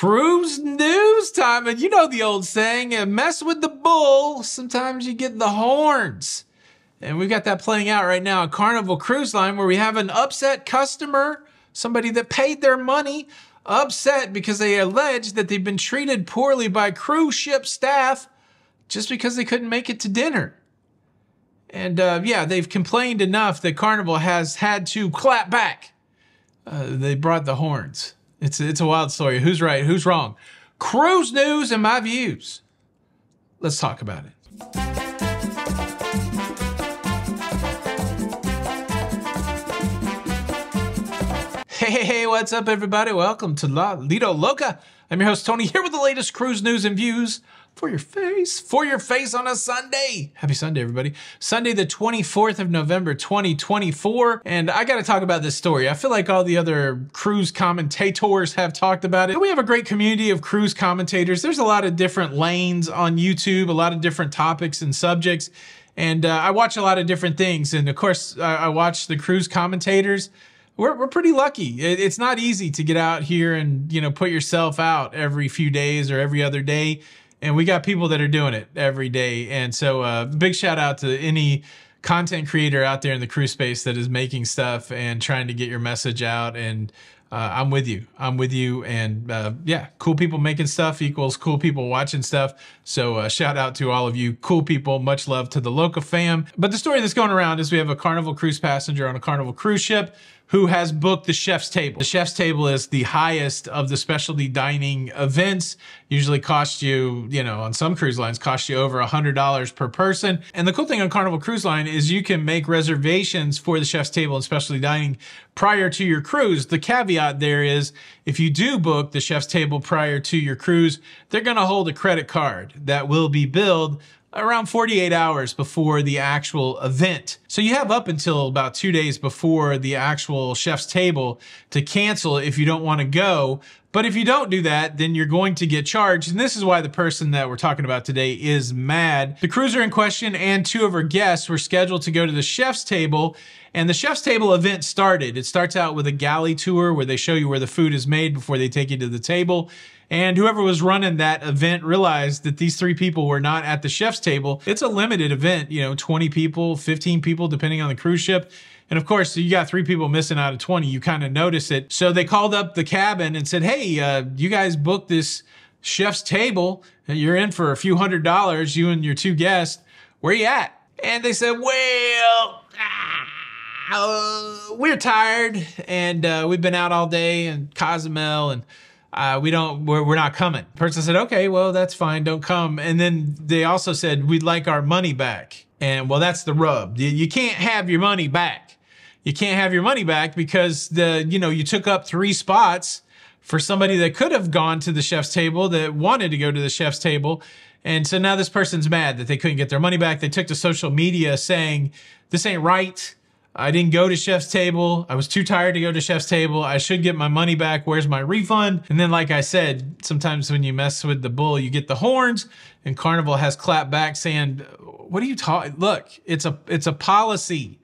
Cruise news time, and you know the old saying, mess with the bull, sometimes you get the horns. And we've got that playing out right now at Carnival Cruise Line, where we have an upset customer, somebody that paid their money, upset because they allege that they've been treated poorly by cruise ship staff just because they couldn't make it to dinner. And yeah, they've complained enough that Carnival has had to clap back. They brought the horns. It's a wild story. Who's right? Who's wrong? Cruise news and my views. Let's talk about it. Hey, what's up, everybody? Welcome to La Lido Loca. I'm your host, Tony, here with the latest cruise news and views for your face on a Sunday. Happy Sunday, everybody. Sunday, the 24th of November, 2024. And I got to talk about this story. I feel like all the other cruise commentators have talked about it. We have a great community of cruise commentators. There's a lot of different lanes on YouTube, a lot of different topics and subjects. And I watch a lot of different things. And of course, I watch the cruise commentators. We're pretty lucky. It's not easy to get out here and, you know, put yourself out every few days or every other day. And we got people that are doing it every day. And so big shout out to any content creator out there in the cruise space that is making stuff and trying to get your message out. And I'm with you. I'm with you. And yeah, cool people making stuff equals cool people watching stuff. So shout out to all of you cool people. Much love to the Loca fam. But the story that's going around is we have a Carnival cruise passenger on a Carnival cruise ship who has booked the chef's table. The chef's table is the highest of the specialty dining events. Usually cost you, you know, on some cruise lines, cost you over $100 per person. And the cool thing on Carnival Cruise Line is you can make reservations for the chef's table and specialty dining prior to your cruise. The caveat there is if you do book the chef's table prior to your cruise, they're gonna hold a credit card that will be billed around 48 hours before the actual event. So you have up until about 2 days before the actual chef's table to cancel if you don't want to go. But if you don't do that, then you're going to get charged. And this is why the person that we're talking about today is mad. The cruiser in question and two of her guests were scheduled to go to the chef's table, and the chef's table event started. It starts out with a galley tour where they show you where the food is made before they take you to the table. And whoever was running that event realized that these three people were not at the chef's table. It's a limited event, you know, 20 people, 15 people, depending on the cruise ship. And of course, you got 3 people missing out of 20, you kind of notice it. So they called up the cabin and said, hey, you guys booked this chef's table. You're in for a few $100s, you and your 2 guests. Where you at? And they said, well, we're tired and we've been out all day in Cozumel and we're not coming. The person said, okay, well, that's fine, don't come. And then they also said, we'd like our money back. And well, that's the rub. You can't have your money back. You can't have your money back because you took up 3 spots for somebody that could have gone to the chef's table, that wanted to go to the chef's table. And so now this person's mad that they couldn't get their money back. They took to social media saying, this ain't right. I didn't go to chef's table. I was too tired to go to chef's table. I should get my money back. Where's my refund? And then, like I said, sometimes when you mess with the bull, you get the horns. And Carnival has clapped back saying, what are you talking? Look, it's a policy.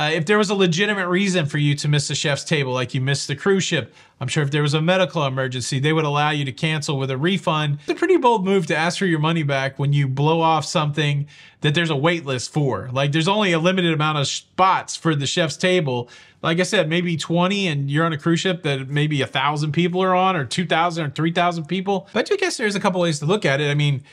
If there was a legitimate reason for you to miss the chef's table, like you missed the cruise ship, I'm sure if there was a medical emergency, they would allow you to cancel with a refund. It's a pretty bold move to ask for your money back when you blow off something that there's a wait list for. Like there's only a limited amount of spots for the chef's table. Like I said, maybe 20, and you're on a cruise ship that maybe 1,000 people are on, or 2,000 or 3,000 people. But I guess there's a couple ways to look at it. I mean,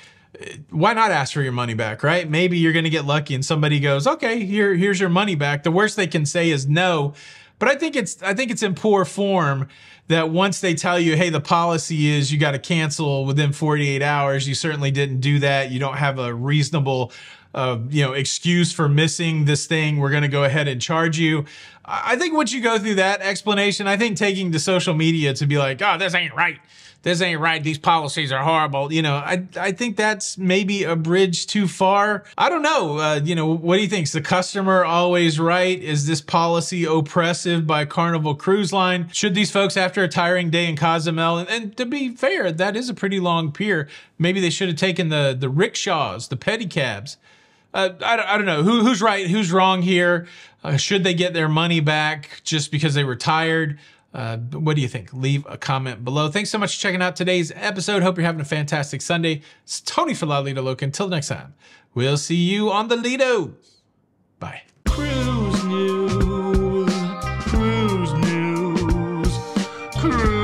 why not ask for your money back, right? Maybe you're gonna get lucky and somebody goes, okay, here's your money back. The worst they can say is no. But I think it's in poor form that once they tell you, hey, the policy is you got to cancel within 48 hours, you certainly didn't do that. You don't have a reasonable excuse for missing this thing. We're going to go ahead and charge you. I think once you go through that explanation, I think taking to social media to be like, oh, this ain't right. This ain't right. These policies are horrible. You know, I think that's maybe a bridge too far. I don't know. What do you think? Is the customer always right? Is this policy oppressive by Carnival Cruise Line? Should these folks, after a tiring day in Cozumel, and to be fair, that is a pretty long pier, maybe they should have taken the rickshaws, the pedicabs. I don't know. Who's right? Who's wrong here? Should they get their money back just because they were tired? What do you think? Leave a comment below. Thanks so much for checking out today's episode. Hope you're having a fantastic Sunday. It's Tony for La Lido Loca. Until next time, we'll see you on the Lido. Bye. Cruise news, cruise news, cruise.